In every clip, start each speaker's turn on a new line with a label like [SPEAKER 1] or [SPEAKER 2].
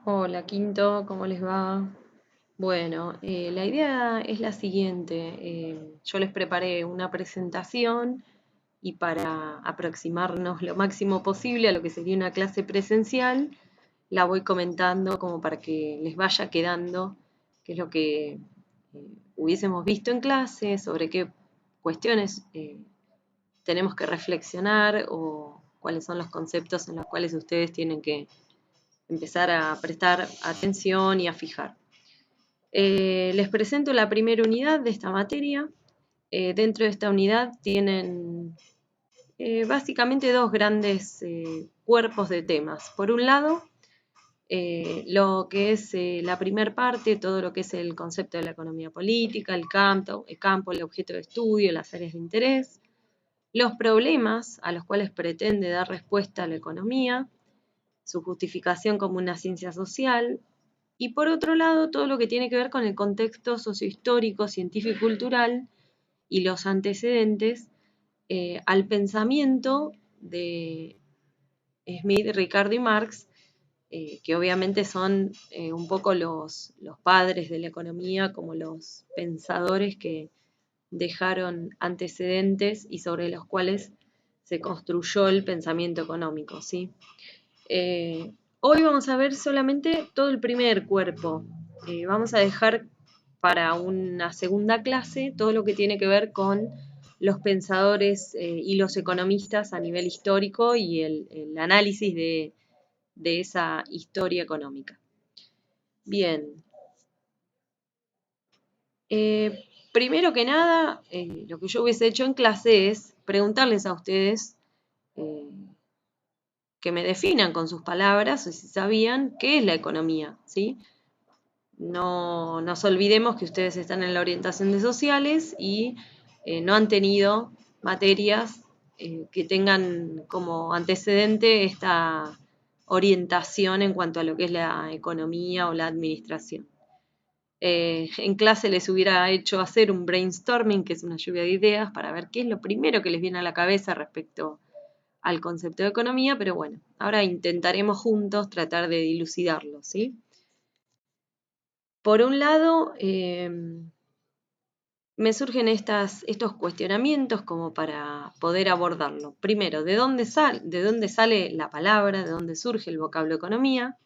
[SPEAKER 1] Hola Quinto, ¿cómo les va? Bueno, la idea es la siguiente. Yo les preparé una presentación y para aproximarnos lo máximo posible a lo que sería una clase presencial, la voy comentando como para que les vaya quedando qué es lo que hubiésemos visto en clase, sobre qué cuestiones tenemos que reflexionar o cuáles son los conceptos en los cuales ustedes tienen que empezar a prestar atención y a fijar. Les presento la primera unidad de esta materia. Dentro de esta unidad tienen básicamente dos grandes cuerpos de temas. Por un lado, lo que es la primera parte, todo lo que es el concepto de la economía política, el objeto de estudio, las áreas de interés, los problemas a los cuales pretende dar respuesta la economía, su justificación como una ciencia social, y por otro lado todo lo que tiene que ver con el contexto sociohistórico, científico y cultural y los antecedentes al pensamiento de Smith, Ricardo y Marx, que obviamente son un poco los padres de la economía, como los pensadores que dejaron antecedentes y sobre los cuales se construyó el pensamiento económico, ¿sí? Hoy vamos a ver solamente todo el primer cuerpo. Vamos a dejar para una segunda clase todo lo que tiene que ver con los pensadores y los economistas a nivel histórico y el análisis de esa historia económica. Bien, primero que nada, lo que yo hubiese hecho en clase es preguntarles a ustedes eh, que me definan con sus palabras o si sabían qué es la economía, ¿sí? No nos olvidemos que ustedes están en la orientación de sociales y no han tenido materias que tengan como antecedente esta orientación en cuanto a lo que es la economía o la administración. En clase les hubiera hecho hacer un brainstorming, que es una lluvia de ideas, para ver qué es lo primero que les viene a la cabeza respecto al concepto de economía, pero bueno, ahora intentaremos juntos tratar de dilucidarlo, ¿sí? Por un lado, me surgen estos cuestionamientos como para poder abordarlo. Primero, ¿de dónde sale la palabra? ¿De dónde surge el vocablo economía?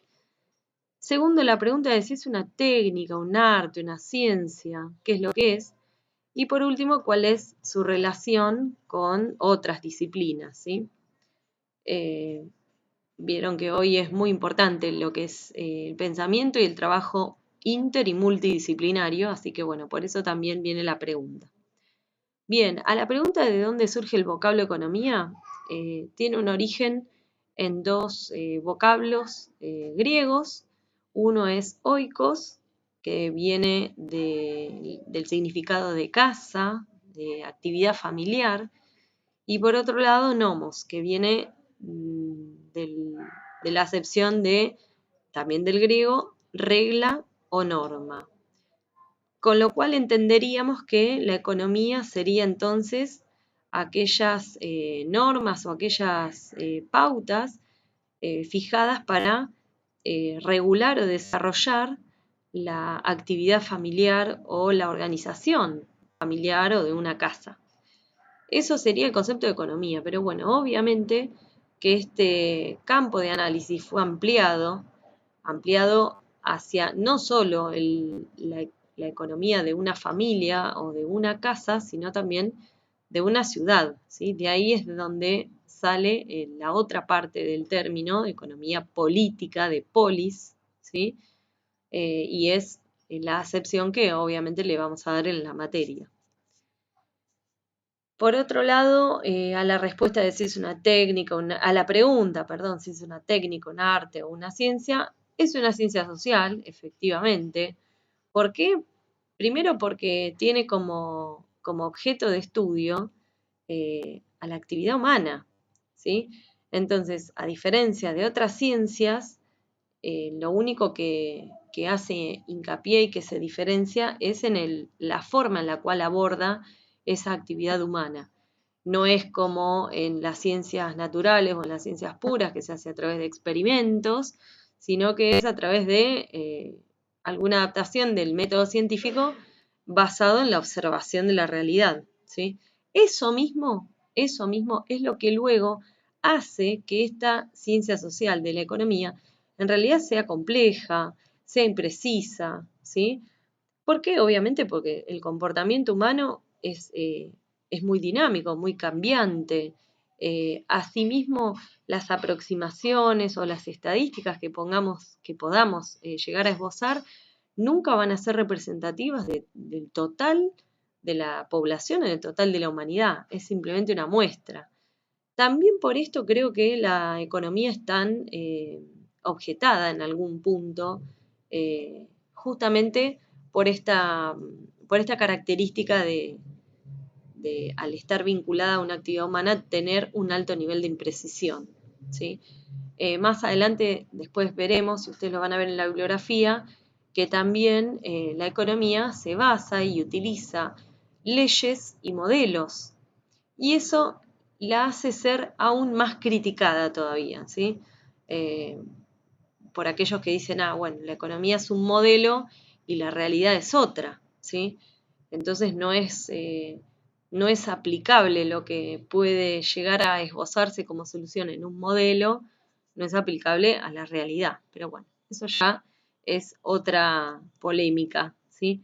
[SPEAKER 1] Segundo, la pregunta de si es una técnica, un arte, una ciencia, qué es lo que es. Y por último, cuál es su relación con otras disciplinas, ¿sí? Eh, Vieron que hoy es muy importante lo que es el pensamiento y el trabajo inter y multidisciplinario, así que bueno, por eso también viene la pregunta. Bien, a la pregunta de dónde surge el vocablo economía, tiene un origen en dos vocablos griegos. Uno es oikos, que viene del significado de casa, de actividad familiar, y por otro lado nomos, que viene de la acepción de, también del griego, regla o norma. Con lo cual entenderíamos que la economía sería entonces aquellas normas o aquellas pautas fijadas para regular o desarrollar la actividad familiar o la organización familiar o de una casa. Eso sería el concepto de economía, pero bueno, obviamente que este campo de análisis fue ampliado hacia no solo la economía de una familia o de una casa, sino también de una ciudad, ¿sí? De ahí es de donde sale la otra parte del término, economía política, de polis, ¿sí? Y es la acepción que obviamente le vamos a dar en la materia. Por otro lado, a la respuesta de si es una técnica, a la pregunta, perdón, si es una técnica, un arte o una ciencia, es una ciencia social, efectivamente. ¿Por qué? Primero porque tiene como objeto de estudio a la actividad humana, ¿sí? Entonces, a diferencia de otras ciencias, lo único que hace hincapié y que se diferencia es en la forma en la cual aborda esa actividad humana. No es como en las ciencias naturales o en las ciencias puras que se hace a través de experimentos, sino que es a través de alguna adaptación del método científico basado en la observación de la realidad, ¿sí? Eso mismo es lo que luego hace que esta ciencia social de la economía en realidad sea compleja, sea imprecisa, ¿sí? ¿Por qué? Obviamente porque el comportamiento humano es muy dinámico, muy cambiante. Asimismo, las aproximaciones o las estadísticas que podamos llegar a esbozar nunca van a ser representativas del total de la población o del total de la humanidad. Es simplemente una muestra. También por esto creo que la economía es tan objetada en algún punto, justamente por esta característica de, al estar vinculada a una actividad humana, tener un alto nivel de imprecisión, ¿sí? Más adelante, después veremos, y ustedes lo van a ver en la bibliografía, que también la economía se basa y utiliza leyes y modelos, y eso la hace ser aún más criticada todavía, ¿sí? Eh, por aquellos que dicen, bueno, la economía es un modelo y la realidad es otra, ¿sí? Entonces no es aplicable lo que puede llegar a esbozarse como solución en un modelo, no es aplicable a la realidad. Pero bueno, eso ya es otra polémica, ¿sí?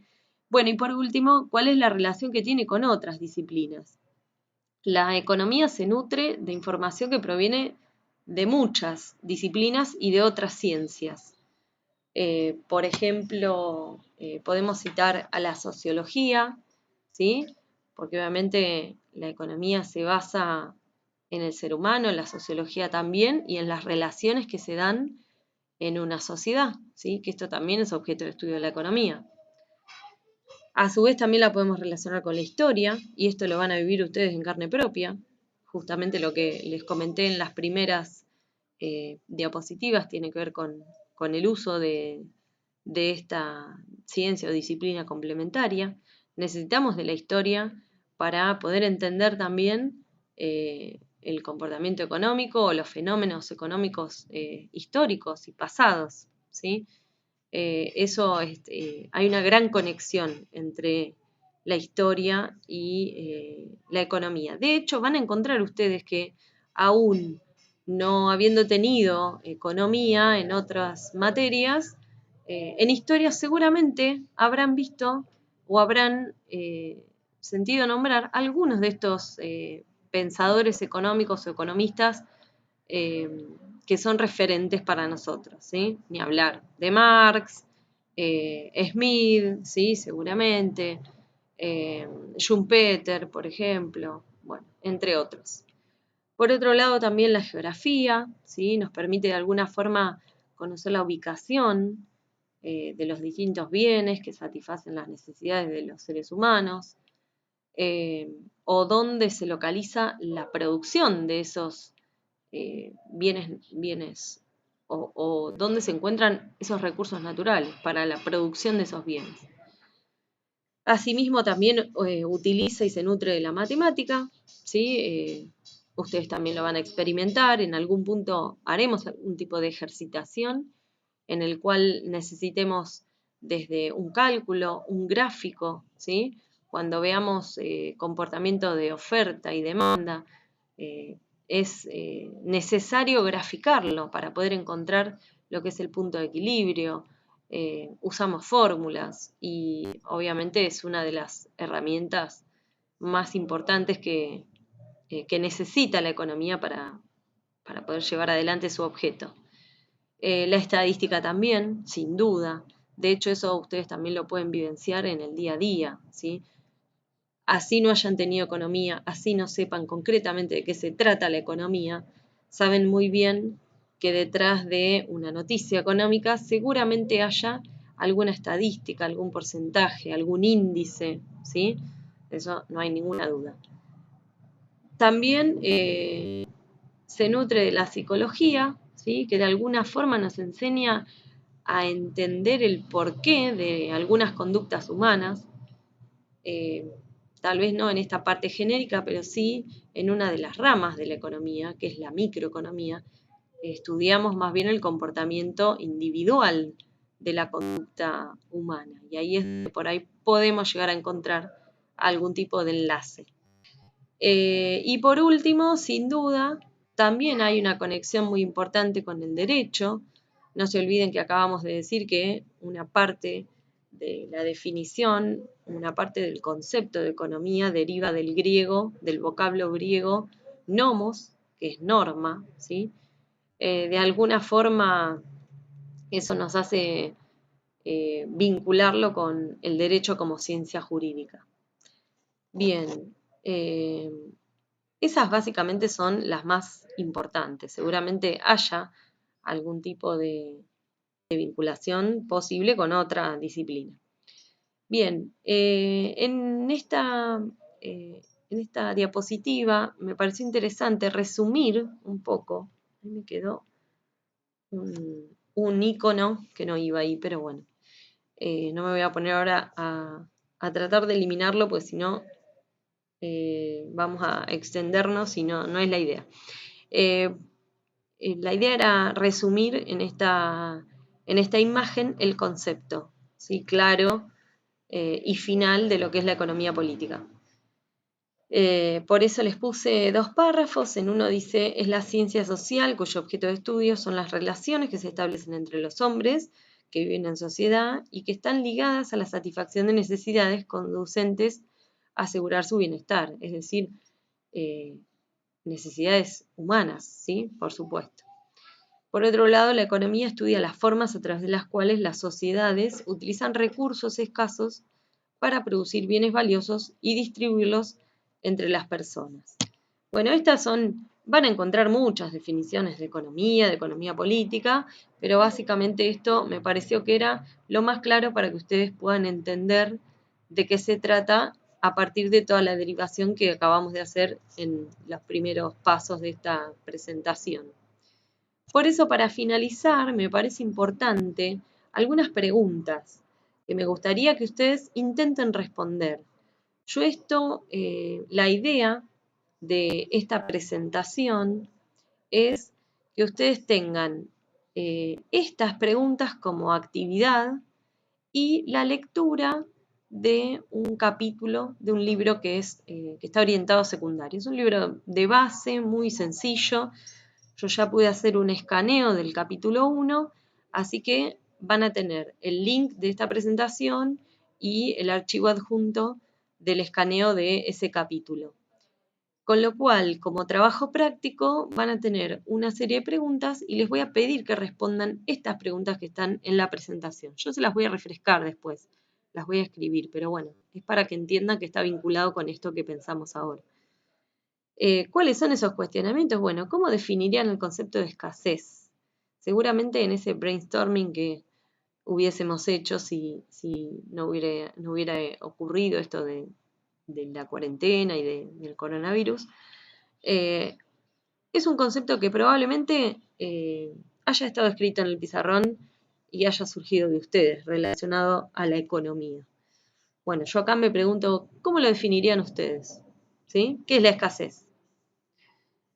[SPEAKER 1] Bueno, y por último, ¿cuál es la relación que tiene con otras disciplinas? La economía se nutre de información que proviene de muchas disciplinas y de otras ciencias. Por ejemplo, podemos citar a la sociología, ¿sí? Porque obviamente la economía se basa en el ser humano, en la sociología también, y en las relaciones que se dan en una sociedad, ¿sí? Que esto también es objeto de estudio de la economía. A su vez también la podemos relacionar con la historia, y esto lo van a vivir ustedes en carne propia, justamente lo que les comenté en las primeras diapositivas tiene que ver con el uso de esta ciencia o disciplina complementaria. Necesitamos de la historia para poder entender también el comportamiento económico o los fenómenos económicos históricos y pasados, ¿sí? Hay una gran conexión entre la historia y la economía. De hecho, van a encontrar ustedes que aún no habiendo tenido economía en otras materias, en historia seguramente habrán visto o habrán sentido nombrar algunos de estos pensadores económicos o economistas que son referentes para nosotros, ¿sí? Ni hablar de Marx, Smith, ¿sí? Seguramente, Schumpeter, por ejemplo, bueno, entre otros. Por otro lado, también la geografía, ¿sí? Nos permite de alguna forma conocer la ubicación de los distintos bienes que satisfacen las necesidades de los seres humanos, o dónde se localiza la producción de esos bienes o dónde se encuentran esos recursos naturales para la producción de esos bienes. Asimismo, también utiliza y se nutre de la matemática, ¿sí? Ustedes también lo van a experimentar, en algún punto haremos algún tipo de ejercitación en el cual necesitemos desde un cálculo, un gráfico, ¿sí? Cuando veamos comportamiento de oferta y demanda, es necesario graficarlo para poder encontrar lo que es el punto de equilibrio. Usamos fórmulas y obviamente es una de las herramientas más importantes que necesita la economía para poder llevar adelante su objeto. La estadística también, sin duda. De hecho, eso ustedes también lo pueden vivenciar en el día a día, ¿sí? Así no hayan tenido economía, así no sepan concretamente de qué se trata la economía, saben muy bien que detrás de una noticia económica seguramente haya alguna estadística, algún porcentaje, algún índice, ¿sí? Eso no hay ninguna duda. También se nutre de la psicología, ¿sí? Que de alguna forma nos enseña a entender el porqué de algunas conductas humanas, tal vez no en esta parte genérica, pero sí en una de las ramas de la economía, que es la microeconomía, estudiamos más bien el comportamiento individual de la conducta humana. Y ahí es donde por ahí podemos llegar a encontrar algún tipo de enlace. Y por último, sin duda, también hay una conexión muy importante con el derecho. No se olviden que acabamos de decir que una parte de la definición, una parte del concepto de economía deriva del griego, del vocablo griego nomos, que es norma, ¿sí? De alguna forma eso nos hace vincularlo con el derecho como ciencia jurídica. Bien, esas básicamente son las más importantes. Seguramente haya algún tipo de vinculación posible con otra disciplina. Bien, en esta diapositiva me pareció interesante resumir un poco. Ahí me quedó un icono que no iba ahí, pero bueno. No me voy a poner ahora a tratar de eliminarlo, pues si no vamos a extendernos y no es la idea. La idea era resumir en esta imagen el concepto, ¿sí? Claro y final de lo que es la economía política. Por eso les puse 2 párrafos. En uno dice, es la ciencia social cuyo objeto de estudio son las relaciones que se establecen entre los hombres que viven en sociedad y que están ligadas a la satisfacción de necesidades conducentes a asegurar su bienestar, es decir, necesidades humanas, ¿sí? Por supuesto. Por otro lado, la economía estudia las formas a través de las cuales las sociedades utilizan recursos escasos para producir bienes valiosos y distribuirlos entre las personas. Bueno, van a encontrar muchas definiciones de economía política, pero básicamente esto me pareció que era lo más claro para que ustedes puedan entender de qué se trata a partir de toda la derivación que acabamos de hacer en los primeros pasos de esta presentación. Por eso, para finalizar, me parece importante algunas preguntas que me gustaría que ustedes intenten responder. La idea de esta presentación es que ustedes tengan estas preguntas como actividad y la lectura de un capítulo de un libro que está orientado a secundario. Es un libro de base, muy sencillo. Yo ya pude hacer un escaneo del capítulo 1, así que van a tener el link de esta presentación y el archivo adjunto del escaneo de ese capítulo. Con lo cual, como trabajo práctico, van a tener una serie de preguntas y les voy a pedir que respondan estas preguntas que están en la presentación. Yo se las voy a refrescar después, las voy a escribir, pero bueno, es para que entiendan que está vinculado con esto que pensamos ahora. ¿Cuáles son esos cuestionamientos? Bueno, ¿cómo definirían el concepto de escasez? Seguramente en ese brainstorming que hubiésemos hecho si no hubiera ocurrido esto de la cuarentena y del coronavirus, es un concepto que probablemente haya estado escrito en el pizarrón y haya surgido de ustedes relacionado a la economía. Bueno, yo acá me pregunto, ¿cómo lo definirían ustedes? ¿Sí? ¿Qué es la escasez?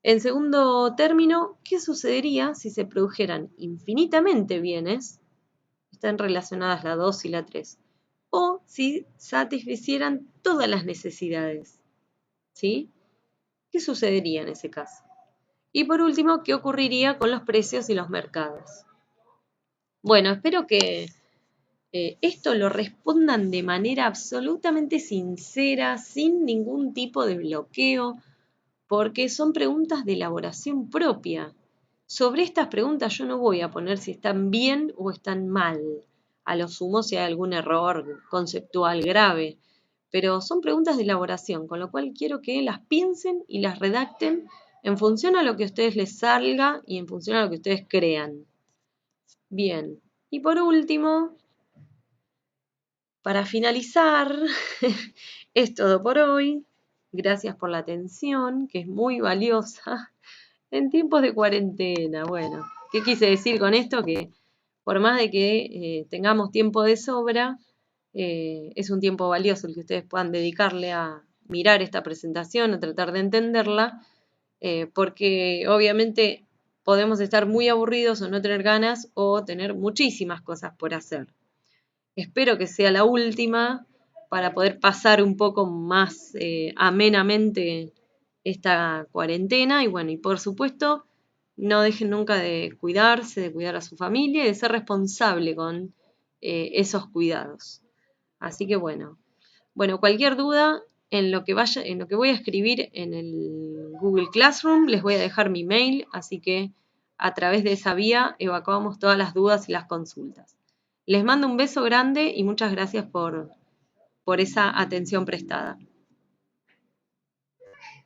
[SPEAKER 1] En segundo término, ¿qué sucedería si se produjeran infinitamente bienes? Están relacionadas la 2 y la 3. O si satisficieran todas las necesidades. ¿Sí? ¿Qué sucedería en ese caso? Y por último, ¿qué ocurriría con los precios y los mercados? Bueno, espero que esto lo respondan de manera absolutamente sincera, sin ningún tipo de bloqueo, porque son preguntas de elaboración propia. Sobre estas preguntas yo no voy a poner si están bien o están mal, a lo sumo si hay algún error conceptual grave, pero son preguntas de elaboración, con lo cual quiero que las piensen y las redacten en función a lo que a ustedes les salga y en función a lo que ustedes crean. Bien, y por último, para finalizar, es todo por hoy. Gracias por la atención, que es muy valiosa en tiempos de cuarentena. Bueno, ¿qué quise decir con esto? Que por más de que tengamos tiempo de sobra, es un tiempo valioso el que ustedes puedan dedicarle a mirar esta presentación, a tratar de entenderla, porque obviamente podemos estar muy aburridos o no tener ganas o tener muchísimas cosas por hacer. Espero que sea la última para poder pasar un poco más amenamente esta cuarentena y bueno, y por supuesto, no dejen nunca de cuidarse, de cuidar a su familia y de ser responsable con esos cuidados. Así que bueno, cualquier duda en lo que voy a escribir en el Google Classroom, les voy a dejar mi mail, así que a través de esa vía evacuamos todas las dudas y las consultas. Les mando un beso grande y muchas gracias por esa atención prestada.